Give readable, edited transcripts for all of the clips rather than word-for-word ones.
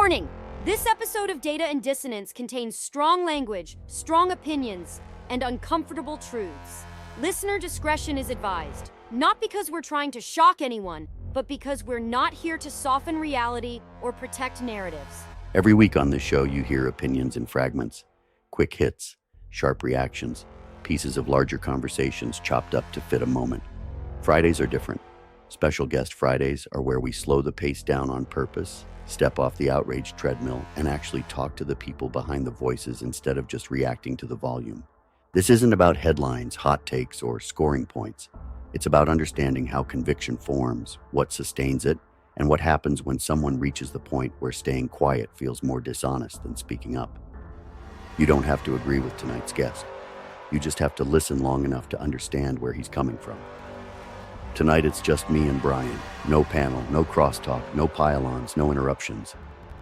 Warning! This episode of Data and Dissonance contains strong language, strong opinions, and uncomfortable truths. Listener discretion is advised, not because we're trying to shock anyone, but because we're not here to soften reality or protect narratives. Every week on this show, you hear opinions in fragments, quick hits, sharp reactions, pieces of larger conversations chopped up to fit a moment. Fridays are different. Special guest Fridays are where we slow the pace down on purpose, step off the outrage treadmill, and actually talk to the people behind the voices instead of just reacting to the volume. This isn't about headlines, hot takes, or scoring points. It's about understanding how conviction forms, what sustains it, and what happens when someone reaches the point where staying quiet feels more dishonest than speaking up. You don't have to agree with tonight's guest. You just have to listen long enough to understand where he's coming from. Tonight it's just me and Brian. No panel, no crosstalk, no pile-ons, no interruptions.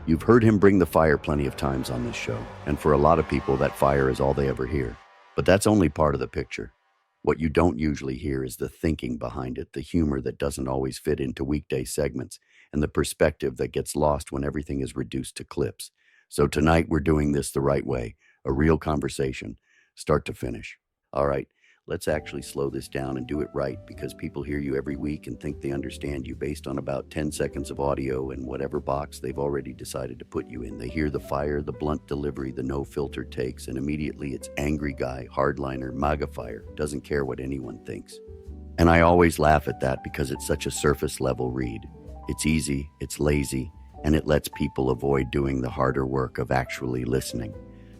You've heard him bring the fire plenty of times on this show, and for a lot of people that fire is all they ever hear. But that's only part of the picture. What you don't usually hear is the thinking behind it, the humor that doesn't always fit into weekday segments, and the perspective that gets lost when everything is reduced to clips. So tonight we're doing this the right way, a real conversation, start to finish. All right. Let's actually slow this down and do it right, because people hear you every week and think they understand you based on about 10 seconds of audio and whatever box they've already decided to put you in. They hear the fire, the blunt delivery, the no-filter takes, and immediately it's angry guy, hardliner, MAGA fire, doesn't care what anyone thinks. And I always laugh at that because it's such a surface-level read. It's easy, it's lazy, and it lets people avoid doing the harder work of actually listening.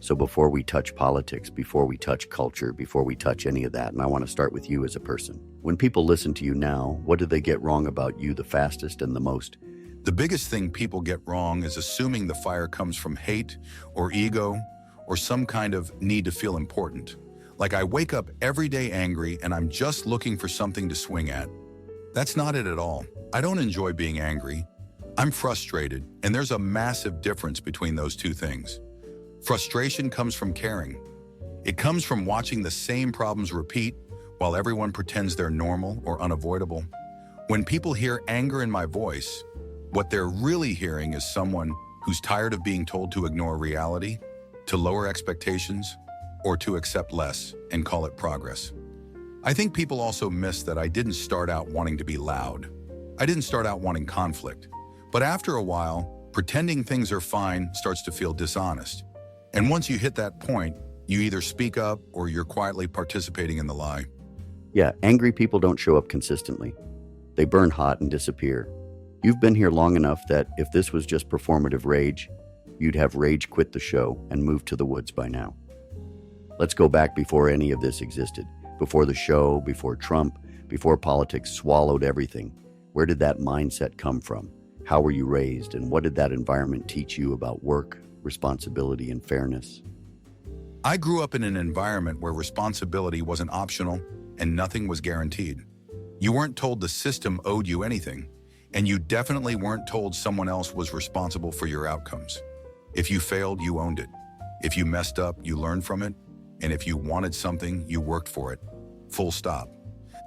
So before we touch politics, before we touch culture, before we touch any of that, and I want to start with you as a person. When people listen to you now, what do they get wrong about you the fastest and the most? The biggest thing people get wrong is assuming the fire comes from hate or ego or some kind of need to feel important. Like I wake up every day angry and I'm just looking for something to swing at. That's not it at all. I don't enjoy being angry. I'm frustrated, and there's a massive difference between those two things. Frustration comes from caring. It comes from watching the same problems repeat while everyone pretends they're normal or unavoidable. When people hear anger in my voice, what they're really hearing is someone who's tired of being told to ignore reality, to lower expectations, or to accept less and call it progress. I think people also miss that I didn't start out wanting to be loud. I didn't start out wanting conflict. But after a while, pretending things are fine starts to feel dishonest. And once you hit that point, you either speak up or you're quietly participating in the lie. Yeah, angry people don't show up consistently. They burn hot and disappear. You've been here long enough that if this was just performative rage, you'd have rage quit the show and moved to the woods by now. Let's go back before any of this existed. Before the show, before Trump, before politics swallowed everything. Where did that mindset come from? How were you raised, and what did that environment teach you about work, responsibility, and fairness? I grew up in an environment where responsibility wasn't optional and nothing was guaranteed. You weren't told the system owed you anything, and you definitely weren't told someone else was responsible for your outcomes. If you failed, you owned it. If you messed up, you learned from it. And if you wanted something, you worked for it. Full stop.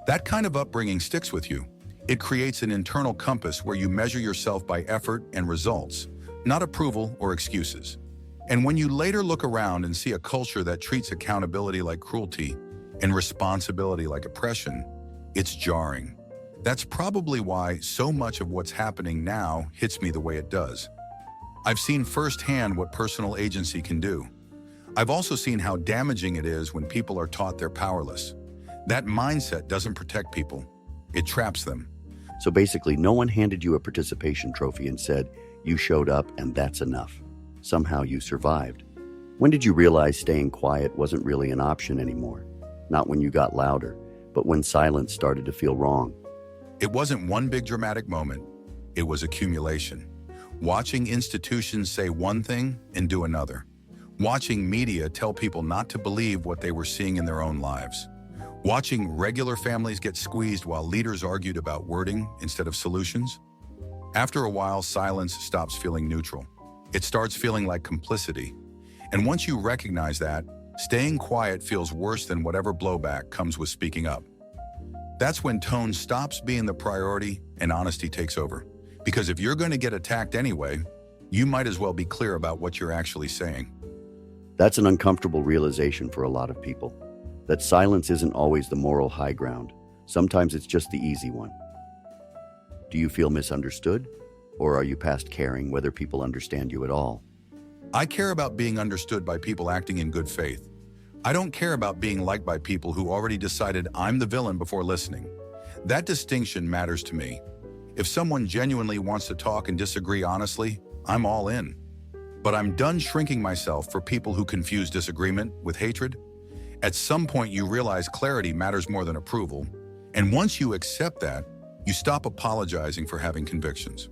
That kind of upbringing sticks with you. It creates an internal compass where you measure yourself by effort and results, not approval or excuses. And when you later look around and see a culture that treats accountability like cruelty and responsibility like oppression, it's jarring. That's probably why so much of what's happening now hits me the way it does. I've seen firsthand what personal agency can do. I've also seen how damaging it is when people are taught they're powerless. That mindset doesn't protect people. It traps them. So basically, no one handed you a participation trophy and said, you showed up and that's enough. Somehow you survived. When did you realize staying quiet wasn't really an option anymore? Not when you got louder, but when silence started to feel wrong. It wasn't one big dramatic moment. It was accumulation. Watching institutions say one thing and do another. Watching media tell people not to believe what they were seeing in their own lives. Watching regular families get squeezed while leaders argued about wording instead of solutions. After a while, silence stops feeling neutral. It starts feeling like complicity. And once you recognize that, staying quiet feels worse than whatever blowback comes with speaking up. That's when tone stops being the priority and honesty takes over. Because if you're going to get attacked anyway, you might as well be clear about what you're actually saying. That's an uncomfortable realization for a lot of people, that silence isn't always the moral high ground. Sometimes it's just the easy one. Do you feel misunderstood? Or are you past caring whether people understand you at all? I care about being understood by people acting in good faith. I don't care about being liked by people who already decided I'm the villain before listening. That distinction matters to me. If someone genuinely wants to talk and disagree honestly, I'm all in. But I'm done shrinking myself for people who confuse disagreement with hatred. At some point, you realize clarity matters more than approval. And once you accept that, you stop apologizing for having convictions.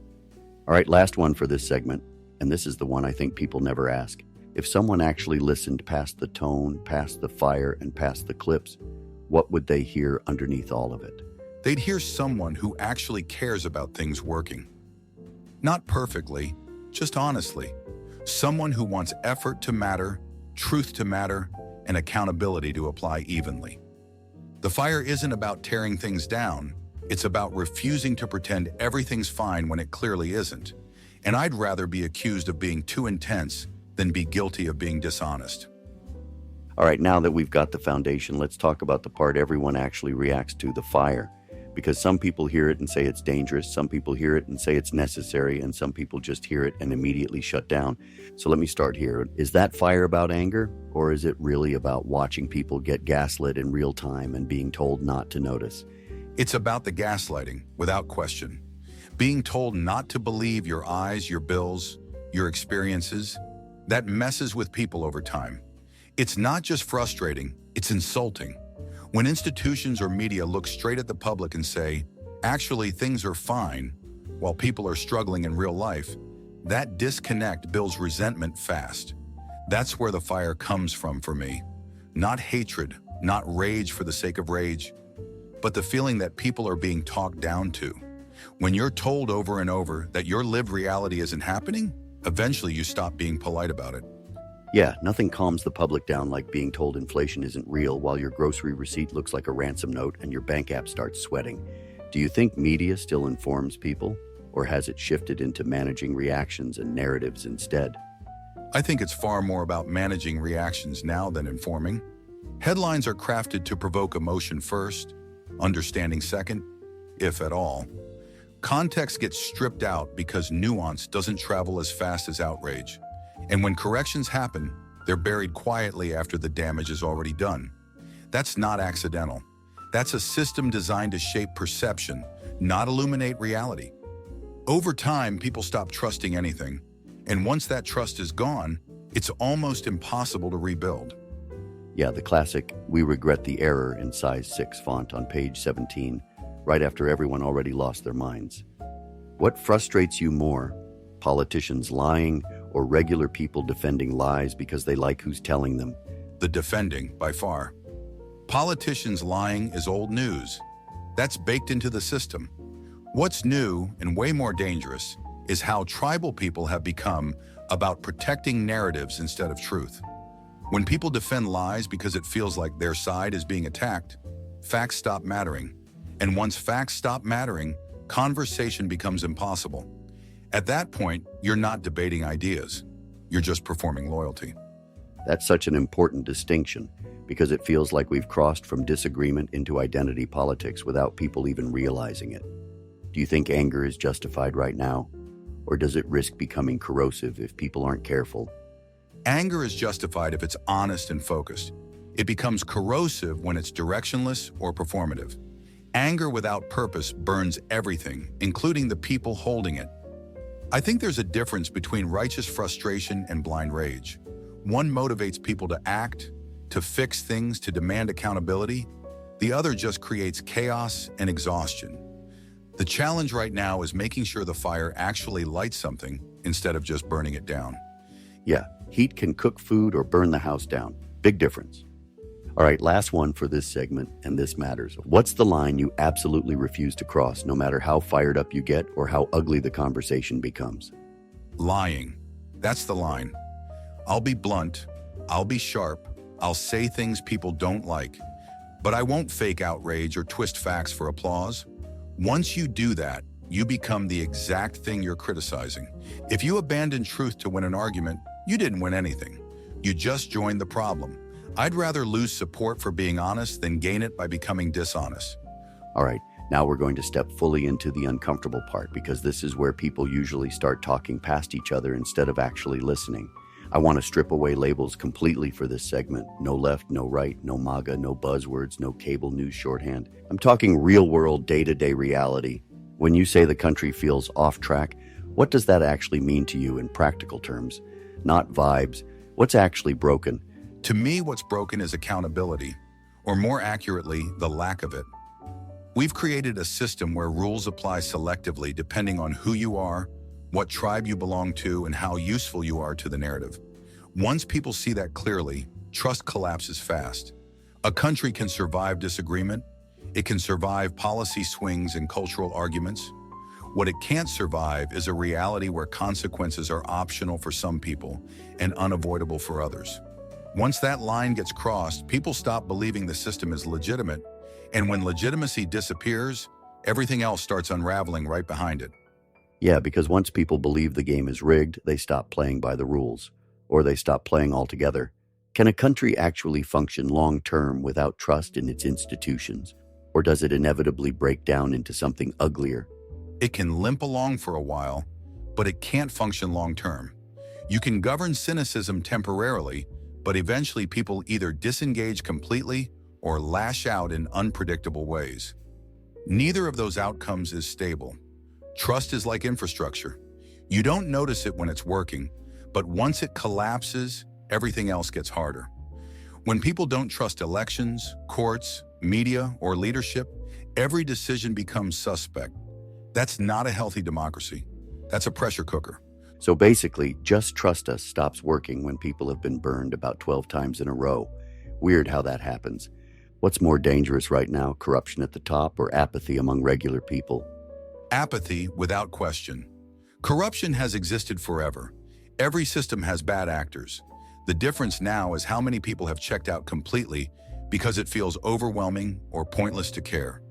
All right, last one for this segment, and this is the one I think people never ask. If someone actually listened past the tone, past the fire, and past the clips, what would they hear underneath all of it? They'd hear someone who actually cares about things working. Not perfectly, just honestly. Someone who wants effort to matter, truth to matter, and accountability to apply evenly. The fire isn't about tearing things down. It's about refusing to pretend everything's fine when it clearly isn't. And I'd rather be accused of being too intense than be guilty of being dishonest. All right, now that we've got the foundation, let's talk about the part everyone actually reacts to, the fire. Because some people hear it and say it's dangerous, some people hear it and say it's necessary, and some people just hear it and immediately shut down. So let me start here. Is that fire about anger, or is it really about watching people get gaslit in real time and being told not to notice? It's about the gaslighting, without question. Being told not to believe your eyes, your bills, your experiences, that messes with people over time. It's not just frustrating, it's insulting. When institutions or media look straight at the public and say, actually things are fine, while people are struggling in real life, that disconnect builds resentment fast. That's where the fire comes from for me. Not hatred, not rage for the sake of rage, but the feeling that people are being talked down to. When you're told over and over that your lived reality isn't happening, eventually you stop being polite about it. Yeah, nothing calms the public down like being told inflation isn't real while your grocery receipt looks like a ransom note and your bank app starts sweating. Do you think media still informs people, or has it shifted into managing reactions and narratives instead? I think it's far more about managing reactions now than informing. Headlines are crafted to provoke emotion first, understanding second, if at all. Context gets stripped out because nuance doesn't travel as fast as outrage. And when corrections happen, they're buried quietly after the damage is already done. That's not accidental. That's a system designed to shape perception, not illuminate reality. Over time, people stop trusting anything. And once that trust is gone, it's almost impossible to rebuild. Yeah, the classic, "We regret the error" in size 6 font on page 17, right after everyone already lost their minds. What frustrates you more? Politicians lying, or regular people defending lies because they like who's telling them? The defending, by far. Politicians lying is old news. That's baked into the system. What's new, and way more dangerous, is how tribal people have become about protecting narratives instead of truth. When people defend lies because it feels like their side is being attacked, facts stop mattering. And once facts stop mattering, conversation becomes impossible. At that point, you're not debating ideas. You're just performing loyalty. That's such an important distinction, because it feels like we've crossed from disagreement into identity politics without people even realizing it. Do you think anger is justified right now? Or does it risk becoming corrosive if people aren't careful? Anger is justified if it's honest and focused. It becomes corrosive when it's directionless or performative. Anger without purpose burns everything, including the people holding it. I think there's a difference between righteous frustration and blind rage. One motivates people to act, to fix things, to demand accountability. The other just creates chaos and exhaustion. The challenge right now is making sure the fire actually lights something instead of just burning it down. Yeah, heat can cook food or burn the house down. Big difference. All right, last one for this segment, and this matters. What's the line you absolutely refuse to cross, no matter how fired up you get or how ugly the conversation becomes? Lying. That's the line. I'll be blunt. I'll be sharp. I'll say things people don't like. But I won't fake outrage or twist facts for applause. Once you do that, you become the exact thing you're criticizing. If you abandon truth to win an argument, you didn't win anything. You just joined the problem. I'd rather lose support for being honest than gain it by becoming dishonest. All right, now we're going to step fully into the uncomfortable part because this is where people usually start talking past each other instead of actually listening. I want to strip away labels completely for this segment. No left, no right, no MAGA, no buzzwords, no cable news shorthand. I'm talking real-world, day-to-day reality. When you say the country feels off track, what does that actually mean to you in practical terms? Not vibes. What's actually broken? To me, what's broken is accountability, or more accurately, the lack of it. We've created a system where rules apply selectively depending on who you are, what tribe you belong to, and how useful you are to the narrative. Once people see that clearly, trust collapses fast. A country can survive disagreement. It can survive policy swings and cultural arguments. What it can't survive is a reality where consequences are optional for some people and unavoidable for others. Once that line gets crossed, people stop believing the system is legitimate, and when legitimacy disappears, everything else starts unraveling right behind it. Yeah, because once people believe the game is rigged, they stop playing by the rules, or they stop playing altogether. Can a country actually function long-term without trust in its institutions, or does it inevitably break down into something uglier? It can limp along for a while, but it can't function long-term. You can govern cynicism temporarily, but eventually people either disengage completely or lash out in unpredictable ways. Neither of those outcomes is stable. Trust is like infrastructure. You don't notice it when it's working, but once it collapses, everything else gets harder. When people don't trust elections, courts, media, or leadership, every decision becomes suspect. That's not a healthy democracy. That's a pressure cooker. So basically, just trust us stops working when people have been burned about 12 times in a row. Weird how that happens. What's more dangerous right now, corruption at the top or apathy among regular people? Apathy, without question. Corruption has existed forever. Every system has bad actors. The difference now is how many people have checked out completely because it feels overwhelming or pointless to care.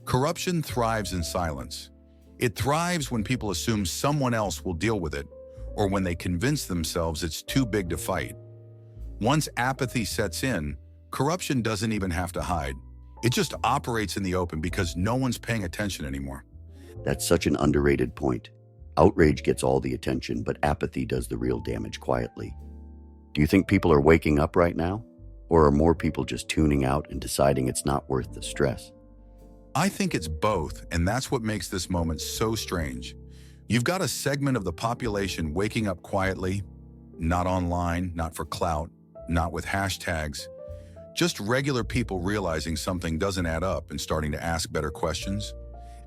Corruption thrives in silence. It thrives when people assume someone else will deal with it, or when they convince themselves it's too big to fight. Once apathy sets in, corruption doesn't even have to hide. It just operates in the open because no one's paying attention anymore. That's such an underrated point. Outrage gets all the attention, but apathy does the real damage quietly. Do you think people are waking up right now? Or are more people just tuning out and deciding it's not worth the stress? I think it's both, and that's what makes this moment so strange. You've got a segment of the population waking up quietly, not online, not for clout, not with hashtags, just regular people realizing something doesn't add up and starting to ask better questions.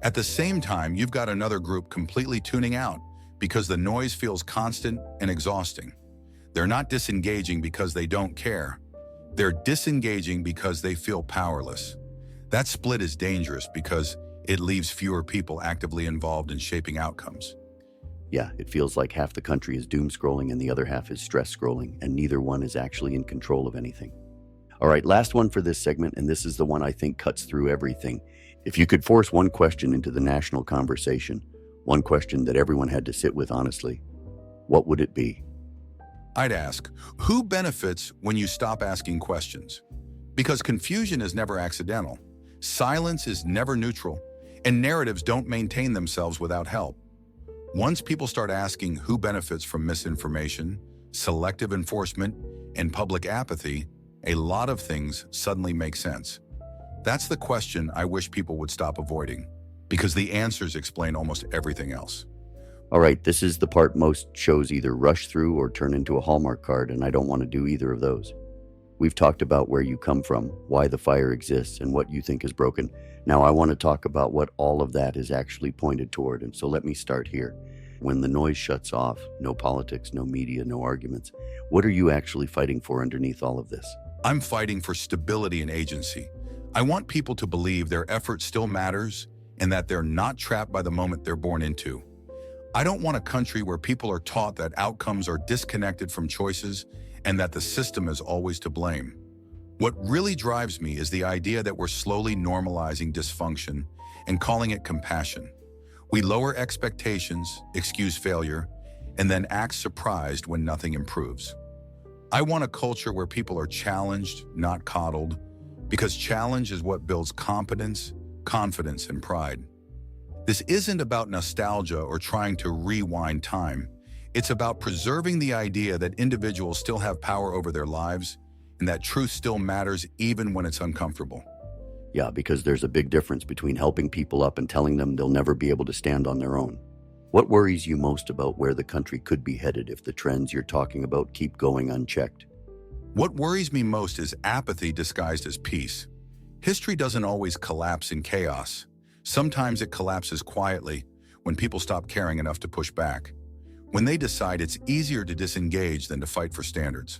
At the same time, you've got another group completely tuning out because the noise feels constant and exhausting. They're not disengaging because they don't care. They're disengaging because they feel powerless. That split is dangerous because it leaves fewer people actively involved in shaping outcomes. Yeah, it feels like half the country is doom scrolling and the other half is stress scrolling, and neither one is actually in control of anything. All right, last one for this segment, and this is the one I think cuts through everything. If you could force one question into the national conversation, one question that everyone had to sit with honestly, what would it be? I'd ask, who benefits when you stop asking questions? Because confusion is never accidental, silence is never neutral, and narratives don't maintain themselves without help. Once people start asking who benefits from misinformation, selective enforcement, and public apathy, a lot of things suddenly make sense. That's the question I wish people would stop avoiding, because the answers explain almost everything else. All right, this is the part most shows either rush through or turn into a Hallmark card, and I don't want to do either of those. We've talked about where you come from, why the fire exists, and what you think is broken. Now I want to talk about what all of that is actually pointed toward, and so let me start here. When the noise shuts off, no politics, no media, no arguments, what are you actually fighting for underneath all of this? I'm fighting for stability and agency. I want people to believe their effort still matters and that they're not trapped by the moment they're born into. I don't want a country where people are taught that outcomes are disconnected from choices and that the system is always to blame. What really drives me is the idea that we're slowly normalizing dysfunction and calling it compassion. We lower expectations, excuse failure, and then act surprised when nothing improves. I want a culture where people are challenged, not coddled, because challenge is what builds competence, confidence, and pride. This isn't about nostalgia or trying to rewind time. It's about preserving the idea that individuals still have power over their lives and that truth still matters even when it's uncomfortable. Yeah, because there's a big difference between helping people up and telling them they'll never be able to stand on their own. What worries you most about where the country could be headed if the trends you're talking about keep going unchecked? What worries me most is apathy disguised as peace. History doesn't always collapse in chaos. Sometimes it collapses quietly when people stop caring enough to push back. When they decide it's easier to disengage than to fight for standards.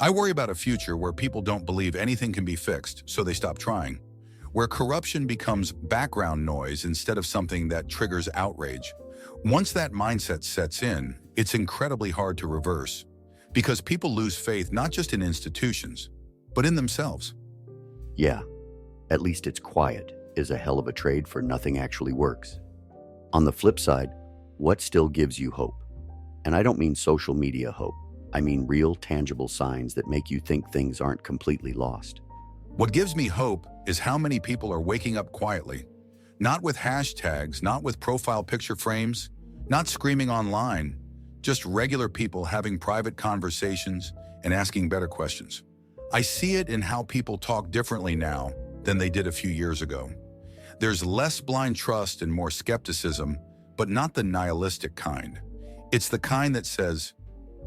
I worry about a future where people don't believe anything can be fixed, so they stop trying. Where corruption becomes background noise instead of something that triggers outrage. Once that mindset sets in, it's incredibly hard to reverse. Because people lose faith not just in institutions, but in themselves. Yeah, at least it's quiet is a hell of a trade for nothing actually works. On the flip side, what still gives you hope? And I don't mean social media hope. I mean real, tangible signs that make you think things aren't completely lost. What gives me hope is how many people are waking up quietly. Not with hashtags, not with profile picture frames, not screaming online, just regular people having private conversations and asking better questions. I see it in how people talk differently now than they did a few years ago. There's less blind trust and more skepticism, but not the nihilistic kind. It's the kind that says,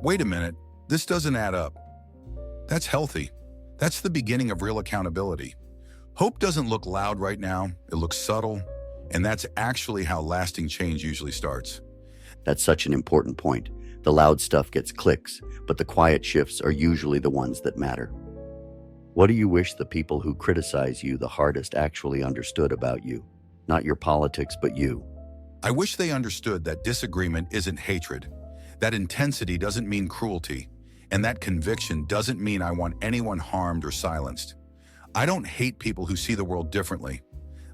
wait a minute, this doesn't add up. That's healthy. That's the beginning of real accountability. Hope doesn't look loud right now, it looks subtle, and that's actually how lasting change usually starts. That's such an important point. The loud stuff gets clicks, but the quiet shifts are usually the ones that matter. What do you wish the people who criticize you the hardest actually understood about you? Not your politics, but you. I wish they understood that disagreement isn't hatred, that intensity doesn't mean cruelty, and that conviction doesn't mean I want anyone harmed or silenced. I don't hate people who see the world differently.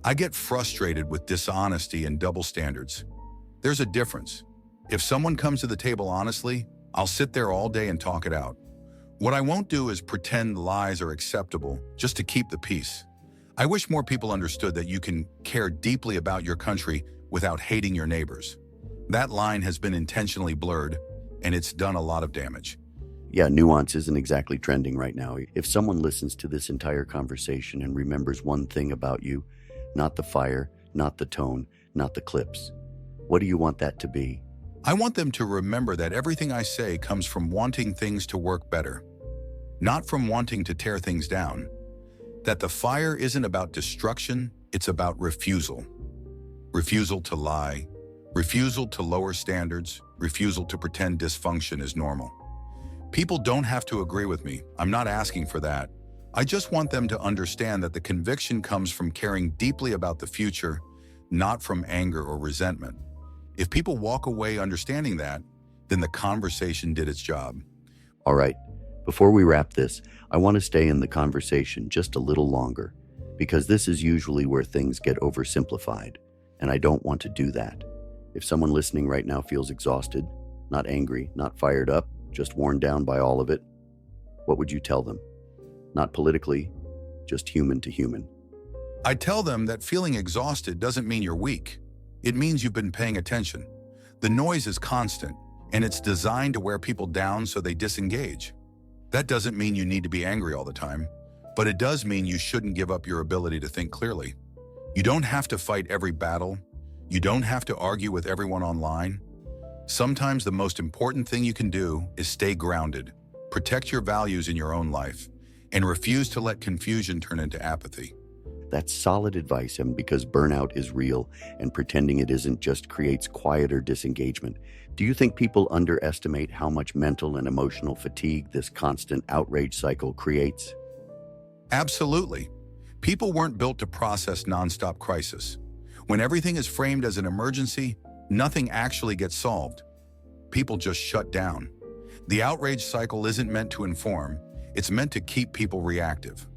I get frustrated with dishonesty and double standards. There's a difference. If someone comes to the table honestly, I'll sit there all day and talk it out. What I won't do is pretend lies are acceptable just to keep the peace. I wish more people understood that you can care deeply about your country without hating your neighbors. That line has been intentionally blurred, and it's done a lot of damage. Yeah, nuance isn't exactly trending right now. If someone listens to this entire conversation and remembers one thing about you, not the fire, not the tone, not the clips, what do you want that to be? I want them to remember that everything I say comes from wanting things to work better, not from wanting to tear things down. That the fire isn't about destruction, it's about refusal. Refusal to lie, refusal to lower standards, refusal to pretend dysfunction is normal. People don't have to agree with me. I'm not asking for that. I just want them to understand that the conviction comes from caring deeply about the future, not from anger or resentment. If people walk away understanding that, then the conversation did its job. All right, before we wrap this, I want to stay in the conversation just a little longer, because this is usually where things get oversimplified, and I don't want to do that. If someone listening right now feels exhausted, not angry, not fired up, just worn down by all of it, what would you tell them? Not politically, just human to human. I tell them that feeling exhausted doesn't mean you're weak. It means you've been paying attention. The noise is constant, and it's designed to wear people down so they disengage. That doesn't mean you need to be angry all the time, but it does mean you shouldn't give up your ability to think clearly. You don't have to fight every battle. You don't have to argue with everyone online. Sometimes the most important thing you can do is stay grounded, protect your values in your own life, and refuse to let confusion turn into apathy. That's solid advice, and because burnout is real and pretending it isn't just creates quieter disengagement. Do you think people underestimate how much mental and emotional fatigue this constant outrage cycle creates? Absolutely. People weren't built to process nonstop crisis. When everything is framed as an emergency, nothing actually gets solved. People just shut down. The outrage cycle isn't meant to inform, it's meant to keep people reactive.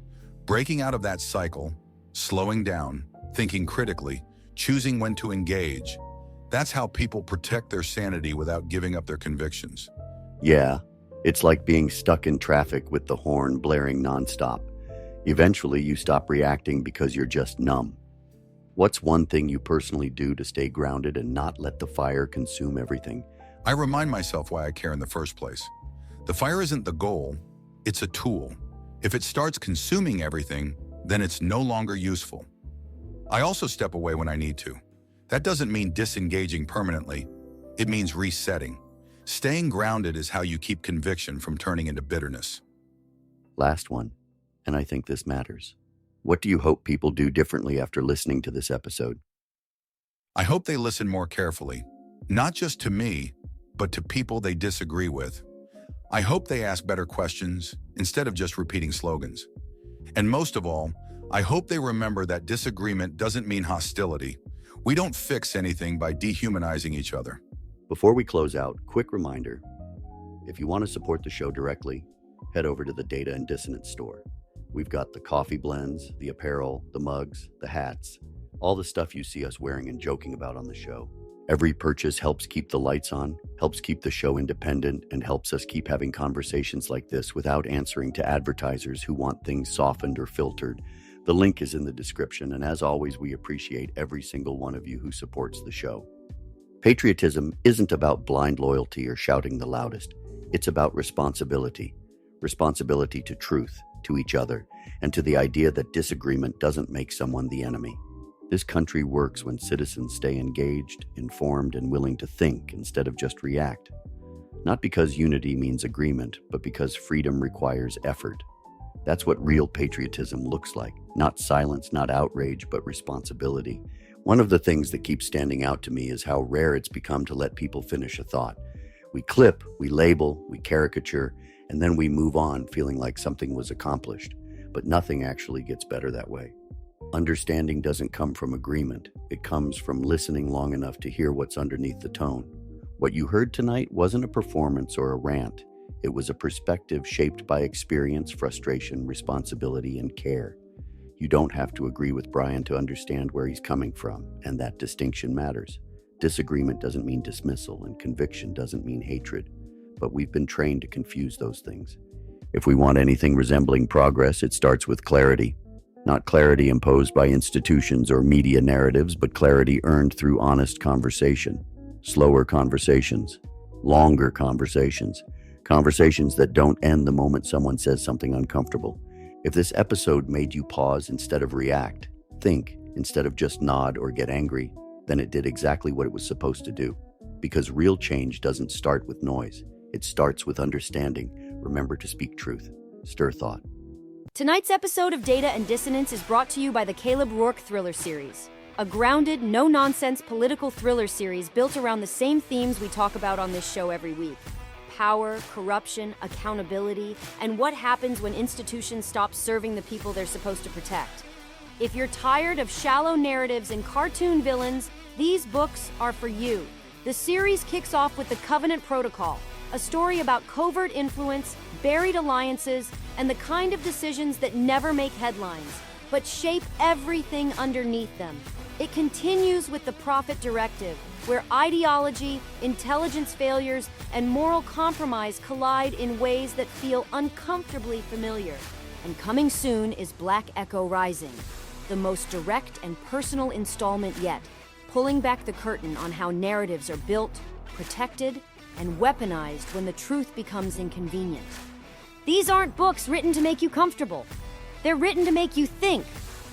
Breaking out of that cycle, slowing down, thinking critically, choosing when to engage, That's how people protect their sanity without giving up their convictions. Yeah, it's like being stuck in traffic with the horn blaring nonstop. Eventually, you stop reacting because you're just numb. What's one thing you personally do to stay grounded and not let the fire consume everything? I remind myself why I care in the first place. The fire isn't the goal, it's a tool. If it starts consuming everything, then it's no longer useful. I also step away when I need to. That doesn't mean disengaging permanently. It means resetting. Staying grounded is how you keep conviction from turning into bitterness. Last one, and I think this matters. What do you hope people do differently after listening to this episode? I hope they listen more carefully, not just to me, but to people they disagree with. I hope they ask better questions instead of just repeating slogans. And most of all, I hope they remember that disagreement doesn't mean hostility. We don't fix anything by dehumanizing each other. Before we close out, quick reminder. If you want to support the show directly, head over to the Data and Dissonance store. We've got the coffee blends, the apparel, the mugs, the hats, all the stuff you see us wearing and joking about on the show. Every purchase helps keep the lights on, helps keep the show independent, and helps us keep having conversations like this without answering to advertisers who want things softened or filtered. The link is in the description, and as always, we appreciate every single one of you who supports the show. Patriotism isn't about blind loyalty or shouting the loudest. It's about responsibility. Responsibility to truth, to each other, and to the idea that disagreement doesn't make someone the enemy. This country works when citizens stay engaged, informed, and willing to think instead of just react. Not because unity means agreement, but because freedom requires effort. That's what real patriotism looks like. Not silence, not outrage, but responsibility. One of the things that keeps standing out to me is how rare it's become to let people finish a thought. We clip, we label, we caricature, and then we move on feeling like something was accomplished. But nothing actually gets better that way. Understanding doesn't come from agreement. It comes from listening long enough to hear what's underneath the tone. What you heard tonight wasn't a performance or a rant. It was a perspective shaped by experience, frustration, responsibility, and care. You don't have to agree with Brian to understand where he's coming from, and that distinction matters. Disagreement doesn't mean dismissal, and conviction doesn't mean hatred, but we've been trained to confuse those things. If we want anything resembling progress, it starts with clarity. Not clarity imposed by institutions or media narratives, but clarity earned through honest conversation. Slower conversations, longer conversations, conversations that don't end the moment someone says something uncomfortable. If this episode made you pause instead of react, think instead of just nod or get angry, then it did exactly what it was supposed to do. Because real change doesn't start with noise. It starts with understanding. Remember to speak truth. Stir thought. Tonight's episode of Data and Dissonance is brought to you by the Caleb Rourke Thriller Series, a grounded, no-nonsense political thriller series built around the same themes we talk about on this show every week. Power, corruption, accountability, and what happens when institutions stop serving the people they're supposed to protect. If you're tired of shallow narratives and cartoon villains, these books are for you. The series kicks off with the Covenant Protocol, a story about covert influence, buried alliances, and the kind of decisions that never make headlines, but shape everything underneath them. It continues with the Prophet Directive, where ideology, intelligence failures, and moral compromise collide in ways that feel uncomfortably familiar. And coming soon is Black Echo Rising, the most direct and personal installment yet, pulling back the curtain on how narratives are built, protected, and weaponized when the truth becomes inconvenient. These aren't books written to make you comfortable. They're written to make you think.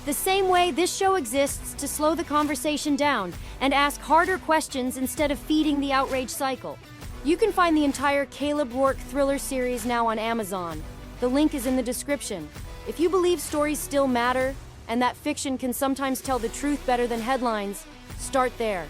The same way this show exists to slow the conversation down and ask harder questions instead of feeding the outrage cycle. You can find the entire Caleb Rourke Thriller series now on Amazon. The link is in the description. If you believe stories still matter and that fiction can sometimes tell the truth better than headlines, start there.